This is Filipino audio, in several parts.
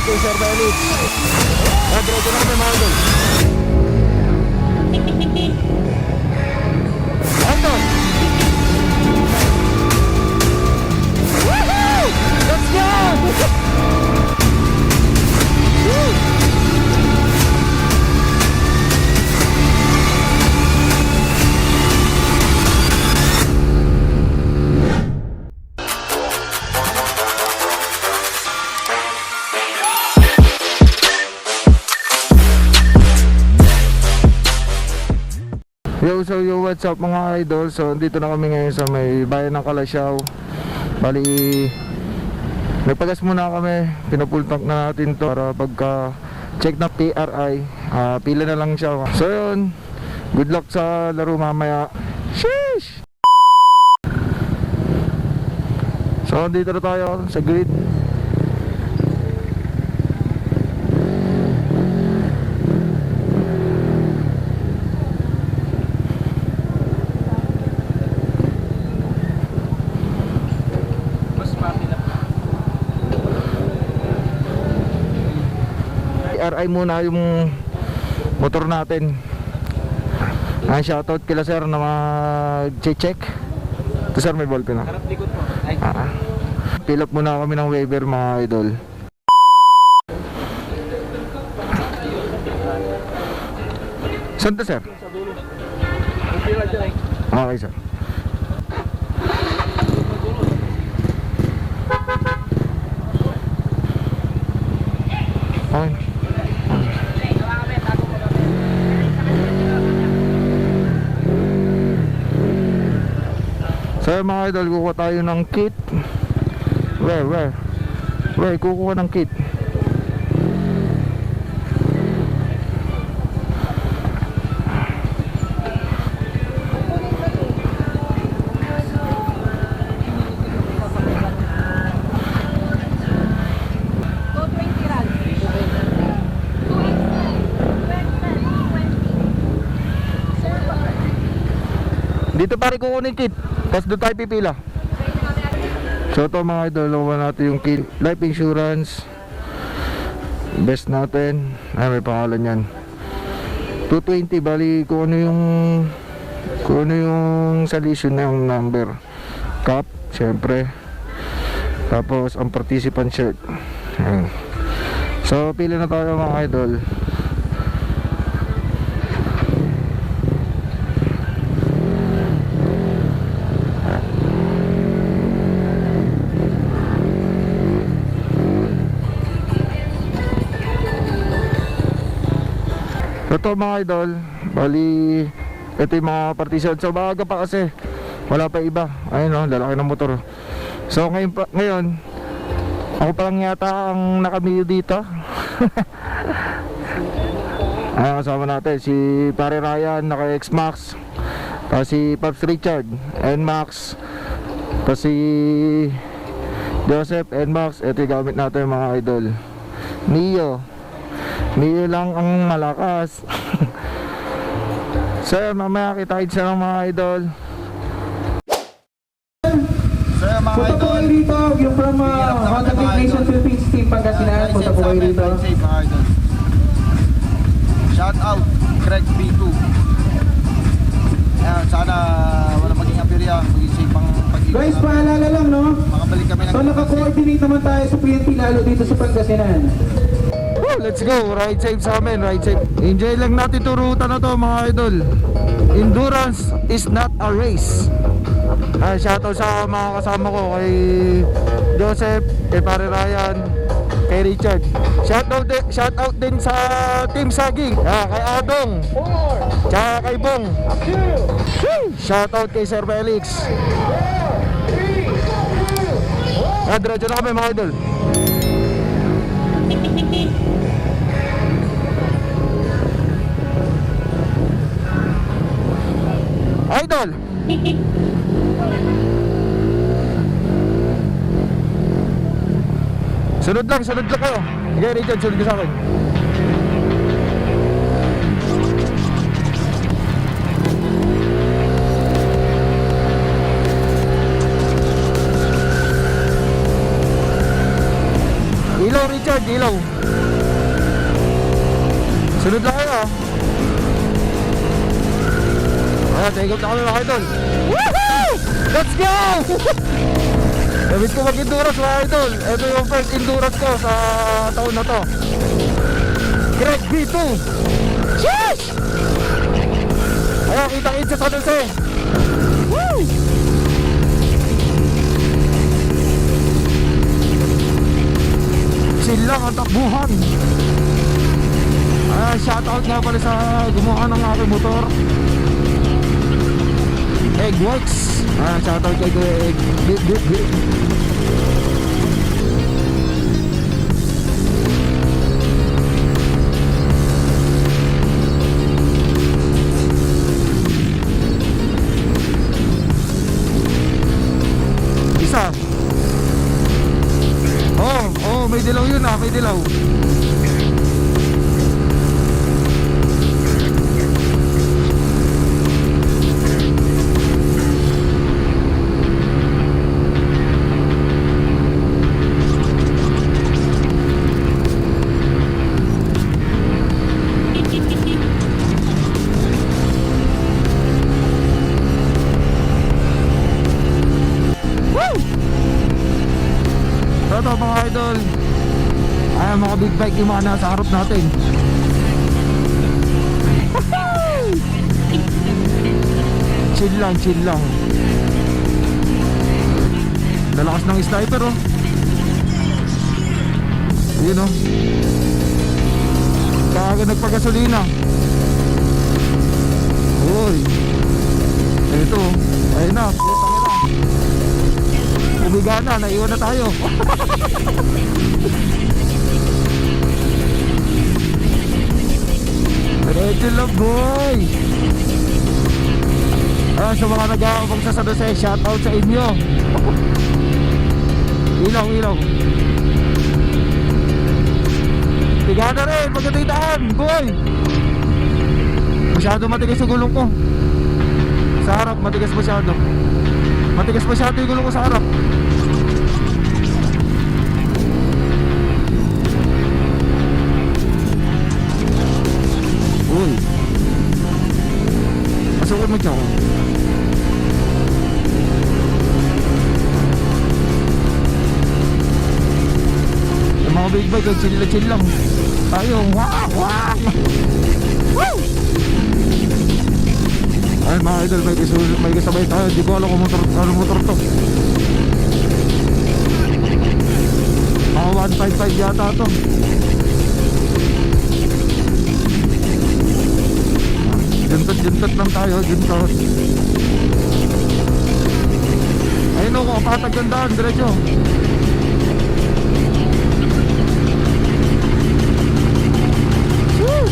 kay Sir Felix. Diretso na kami mga idol. Idol! Woohoo! Let's go! Woo! Yo, what's up mga idol? So, dito na kami ngayon sa may bayan ng Kalasyaw. Bali, nagpagas muna kami. Pinupull tank na natin to para pagka check na PRI, pila na lang siya. So yun, good luck sa laro mamaya. Sheesh! So, dito na tayo sa grid. RI muna yung motor natin. Shoutout kila sir na mag-check. Ito sir, may ballpen na. Fill up muna kami ng waiver mga idol. Saan to sir? Okay sir. Okay. So mga idol, kukuha tayo ng kit. Where? Kukuha ng kit. Dito pare kukunin kit, tapos doon tayo pipila. So ito mga idol, lawan natin yung kit. Life insurance, best natin. Ay, may pangalan yan. 220, bali kung ano yung solution na yung number. Cap, syempre. Tapos ang participant shirt. Ayan. So pila na tayo mga idol. Ito mga idol, bali ito yung mga participant. So maaga pa kasi, wala pa iba. Ayun o, lalaki ng motor. So ngayon ako pa lang yata ang nakamili dito. Ayun, kasama natin si Pare Ryan, naka X-Max. Tapos si Pops Richard, N-Max. Tapos si Joseph, N-Max. Ito yung gamit natin mga idol. Neo lang ang malakas. So mamaya kita-kits na lang mga idol. So mga idol, dito yung from Honda Nation Philippines Team Pangasinan. Punta po kayo dito. Shout out Craig B2. Ayan, sana wala maging aberya, maging safe ang pag-ibig. Guys, paalala lang no, makabalik kami ng so naka-coordinate naman tayo sa PNP lalo dito sa Pangasinan. Let's go, ride safe sa amin, ride safe. Enjoy lang natin itong ruta na to mga idol. Endurance is not a race. Shoutout sa mga kasama ko, kay Joseph, kay Pare Ryan, kay Richard. Shoutout din sa Team Saging, kay Adong, tsaka kay Bong. Shoutout kay Sir Felix. Diretso na kami mga idol. Idol! Sunod lang kayo. Sige Richard, sunod ka sa akin. Ilaw, Richard, ilaw. Sunod lang kayo. Take off na kami mga idol. Woohoo! Let's go! Dapat ko mag-endurance mga idol. Ito yung first endurance ko sa taon na to. Greg B2. Sheesh! Ayaw, kitang-kitsa sa Jose. Woo! Chill lang ang takbuhan. Shoutout nga pala sa gumawa ng aking motor, Eggworks. Shoutout kay Egg. Isa. Oh, may dilaw yun may dilaw. Ito mga idol, ay mga big bike yung mga nasa harap natin. Chill lang, chill lang. Lalakas ng sniper oh. Yun oh. Kaga nagpagasolina. Uy. Ito oh. Ayun na, putang ina. Umiga na, naiwan na tayo. Diretso lang boy. Sa mga nag-aabang sa San Jose, shoutout sa inyo. Ilaw, ilaw. Tiga na rin, magandang daan boy. Masyado matigas yung gulong ko. Sa harap, matigas masyado. Matigas masyado yung gulong ko sa harap. Uy. Pasukin mo dyan. Yung mga big bike, chill lang. Tayo, wah, wah. Woo! Ay mga idol, may kasabay tayo. Di ko alam kung motor to. Mga 155 yata to. Juntot lang tayo, juntot. Ayun o, patagandaan, diretso. Woo!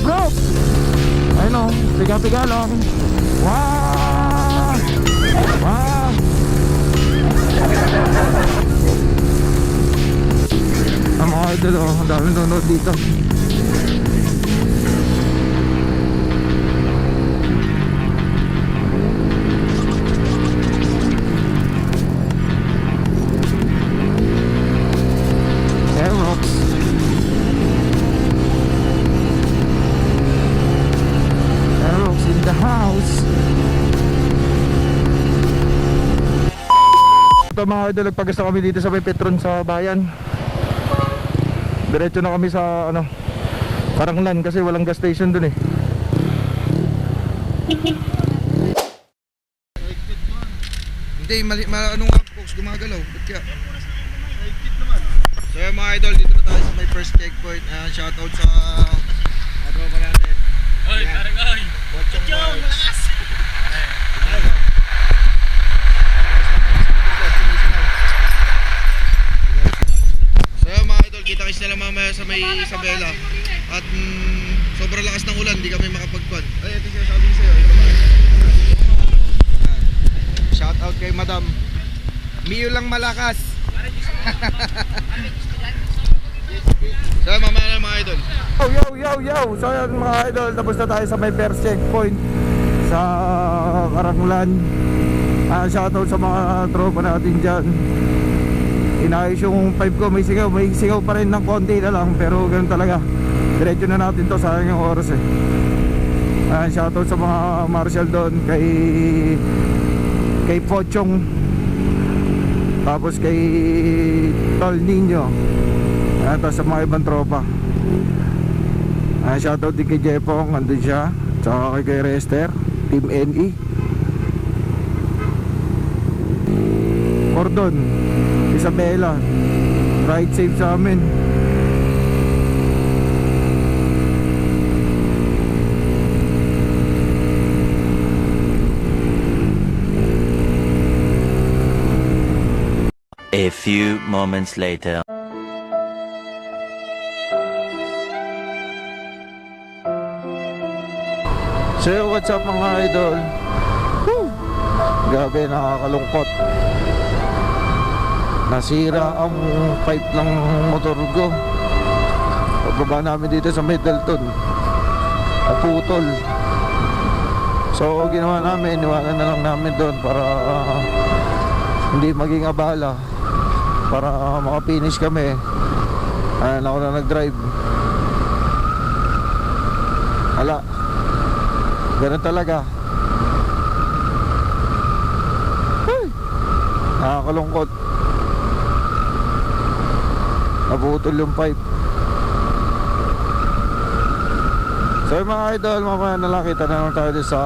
Bro. Ayun o, piga lang. Wow! Wow! Ang mga idol oh, ang daming nanonood dito. Aerox. Aerox in the house. Ito mga idol, nagpagas na kami dito sa may Petron sa bayan. Diretso na kami sa Karanglan kasi walang gas station dun eh. Hindi, ano nga folks, gumagalaw. Ba't kaya? So yung mga idol, dito na tayo sa may first checkpoint. Shoutout sa tropa natin. Oy, parang oy. What's up guys? Malakas. So yung mga idol, kita-kits na lang mamaya sa may Isabela. At sobrang lakas ng ulan, di kami makapagpad. Ay, ito siya sabi sa'yo. Shoutout kay Madam Mio lang malakas. So mamaya na mga idol. Yo! So yan mga idol, tapos na tayo sa may first checkpoint sa Karanglan. Shoutout sa mga tropa natin dyan. Inayos yung 5 ko, may sigaw pa rin ng konti na lang, pero ganun talaga. Diretso na natin to, sayang yung oras eh. Shoutout sa mga marshal doon, kay Pochong, tapos kay Tol Nino, tapos sa mga ibang tropa. Shoutout din kay Jepong, andun siya, tsaka kay Rester, Team NE. Cordon, Isabela, ride safe sa amin. A few moments later. So what's up mga idol? Woo! Grabe, nakakalungkot. Nasira ang pipe ng motor ko. Pagbaba namin dito sa Middleton, naputol. So ginawa namin, iniwanan na lang namin doon para hindi maging abala, para makapinish kami. Ayan ako na nag-drive. Hala, ganun talaga. Hey! Nakakalungkot. Naputol yung pipe. So yung mga idol, mamaya nalakita na lang tayo sa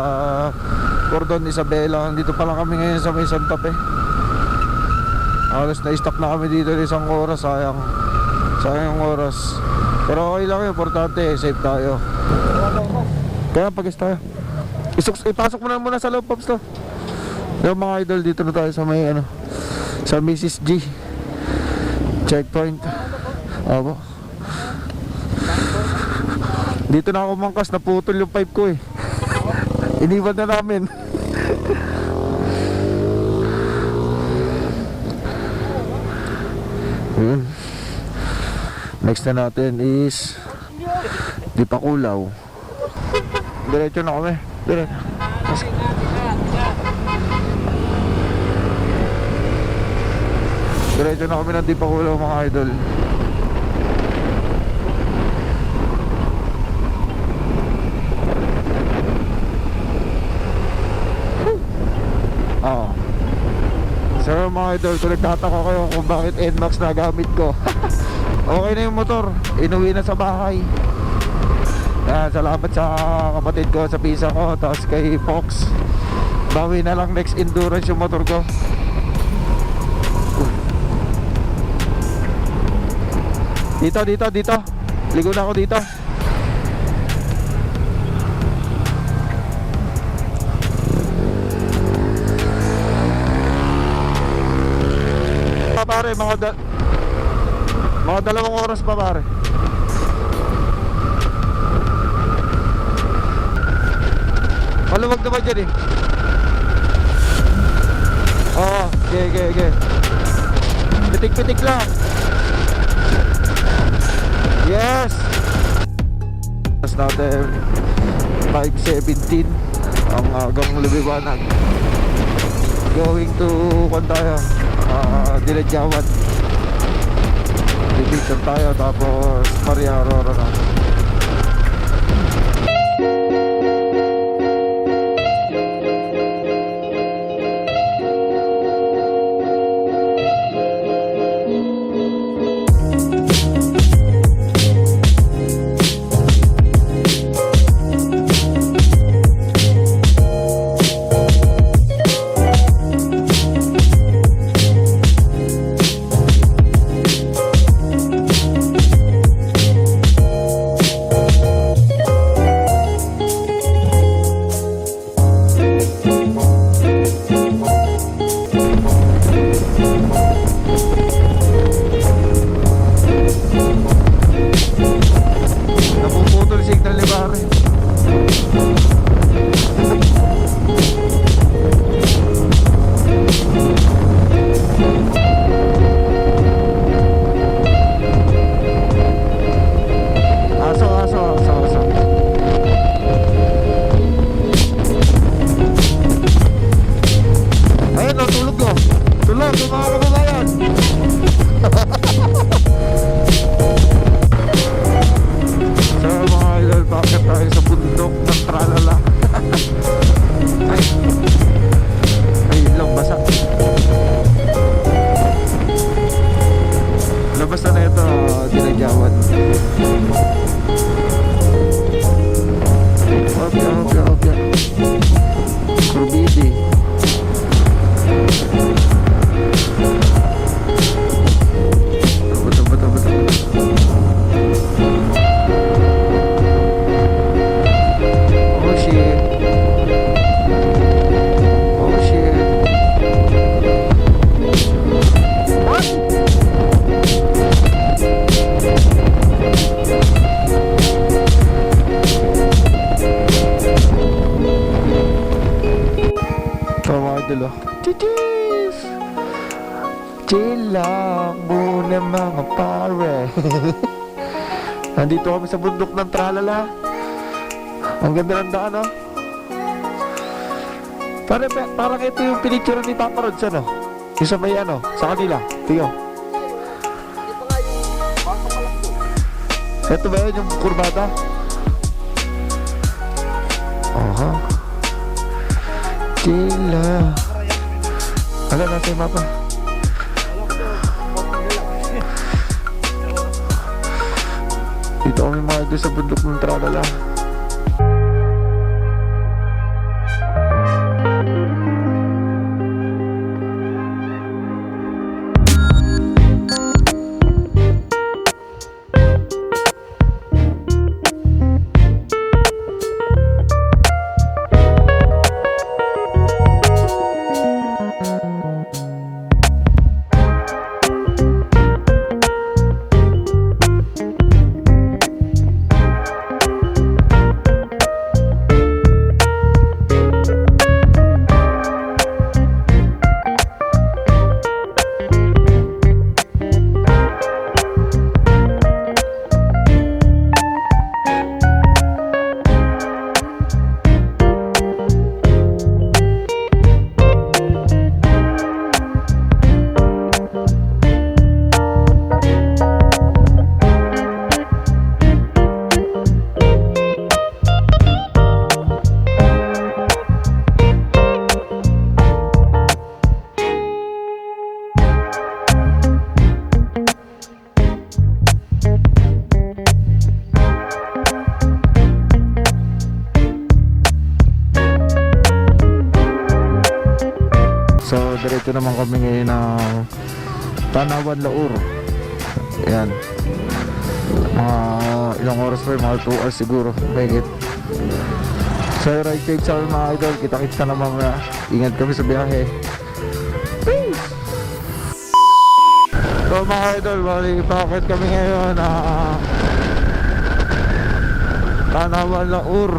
Cordon Isabela. Dito pa lang kami ngayon sa may Santa Fe. Alas na-stop na kami dito ng isang oras. Sayang yung oras. Pero okay lang yun, importante, safe tayo. Kaya pag-is tayo. Ipasok mo na muna sa loob, Pops, to. Yung mga idol, dito na tayo sa may sa Mrs. G checkpoint. Abo. Dito na ako mangkas, naputol yung pipe ko eh. Iniwan na namin. Yun. Next na natin is Dipakulaw. Diretso na kami. Diretso na kami ng Dipakulaw mga idol. Oo. So mga idol, kung nagtataka kayo kung bakit NMAX na gamit ko, okay na yung motor, inuwi na sa bahay. Salamat sa kapatid ko, sa pisa ko, tapos kay Fox. Bawi na lang next endurance yung motor ko. Dito ligo na ako dito. Pare, mga 2 oras pa pare. Maluwag naman dyan eh. Oo, okay. Pitik-pitik lang. Yes. Tapos natin 5:17 ang agang lumiwanag. Going to Kantaya, Diladyawan. Bibigyan tayo, tapos Maria Aurora na. mga pare. Nandito kami sa bundok ng Tralala. Ang ganda ng daan, no? Parang ito yung pinicture ni Papa Rods, ano? Yung sa may ano, sa kanila. Tingnan. Ito ba yun yung kurbada? Aha. Chila. Ano, nasa yung mapa? Dito kami mga doon sa bundok ng Tralala. So, diretso naman kami ngayon ng Tanawan Laur. Ayan. Mga ilang oras pa, mga 2 hours siguro. Mahigit. So, right safe sa amin mga idol. Kita-kita naman na ingat kami sa biyahe. Peace! So mga idol, bali bakit kami ngayon Tanawan Laur.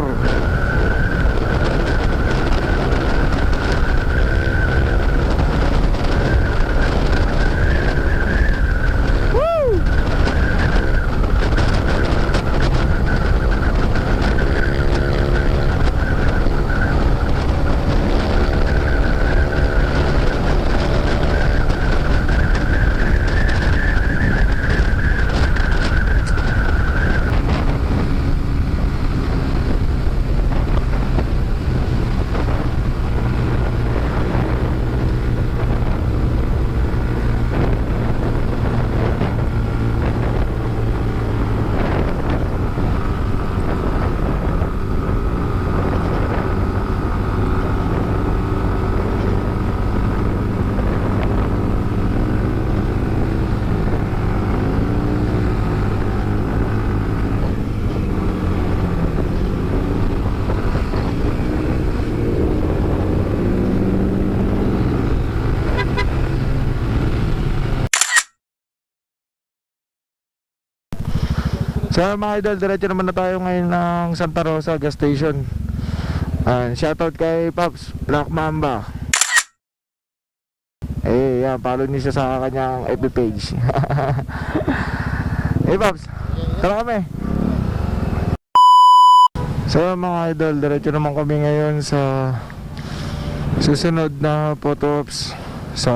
So mga idol, diretso naman na tayo ngayon ng Santa Rosa gas station. Shoutout kay Pops Black Mamba. Yan, follow niyo siya sa kanyang FB page. Pops, tara kami. So mga idol, diretso naman kami ngayon sa susunod na photo ops sa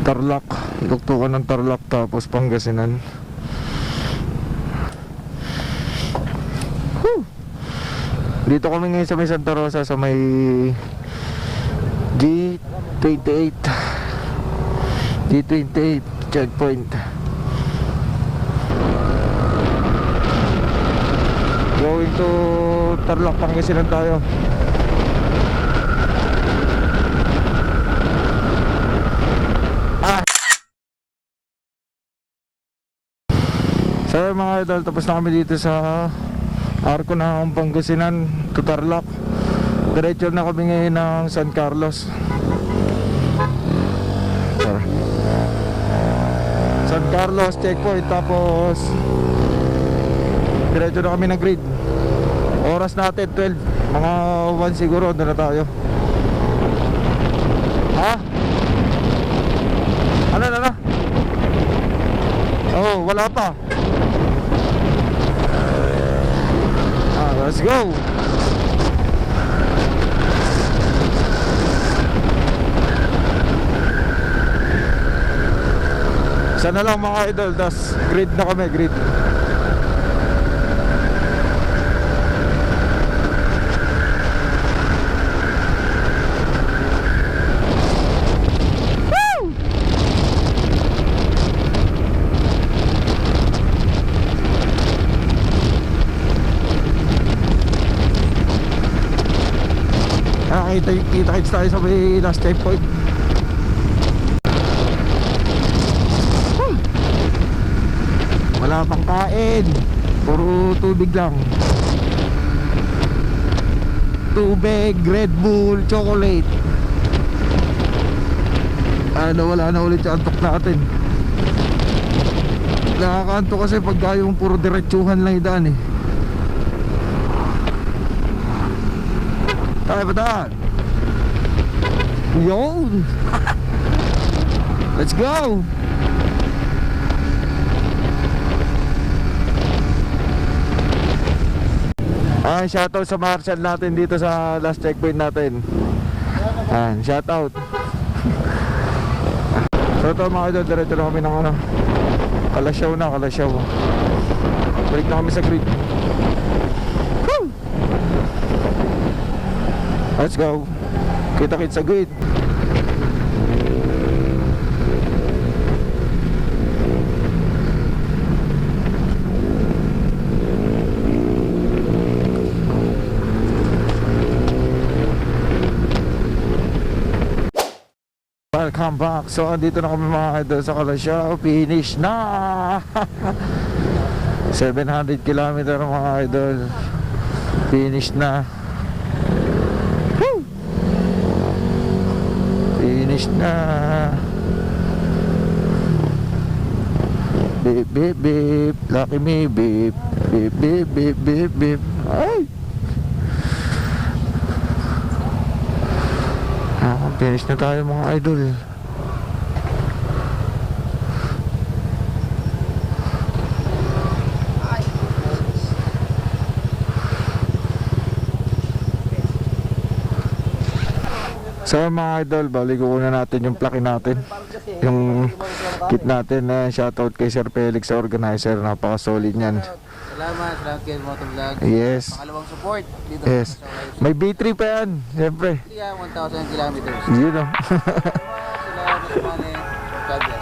Tarlac, Tuktukan ng Tarlac tapos Pangasinan. Dito kami ngayon sa may Santa Rosa sa may G28 checkpoint. Going to Tarlac, Pangasinan tayo. So mga idol, tapos na kami dito sa arko ng Pangasinan to Tarlac. Diretso na kami ngayon ng San Carlos. San Carlos checkpoint, tapos diretso na kami ng grid. Oras natin 12, mga 1 siguro doon na tayo. Ha? Ano? wala pa. Let's go. Sana lang mga idol, das grid na kami, grid. Kita-kits tayo sa may last checkpoint. Wala pang kain, puro tubig lang. Tubig, Red Bull, chocolate. Wala na ulit yung antok natin. Nakakaantok kasi pagka yung puro diretsuhan lang yung daan eh. Tayo ba daan? Yun. Let's go. Shoutout sa marshal natin dito sa last checkpoint natin. Shoutout. So ito mga idol, diretso na kami ng Kalasyaw na, Kalasyaw. Balik na kami sa grid. Woo! Let's go. Kita-kits sa grid. Welcome back. So andito na kami mga idol sa Kalasyaw. Finish na. 700 kilometer mga idol. Finish na. Woo! Finish na. Beep beep beep. Lucky me beep. Beep beep beep beep beep. Ay! Finish na tayo mga idol. So mga idol, balik na natin yung plaki natin, yung kit natin. Shoutout kay Sir Felix sa organizer, napaka solid niyan. Salamat kay Motovlog. Yes. Pangalawang support dito. Yes. May B3 pa yan, siyempre. 1,000 kilometers. Yun o. Salamat, God bless.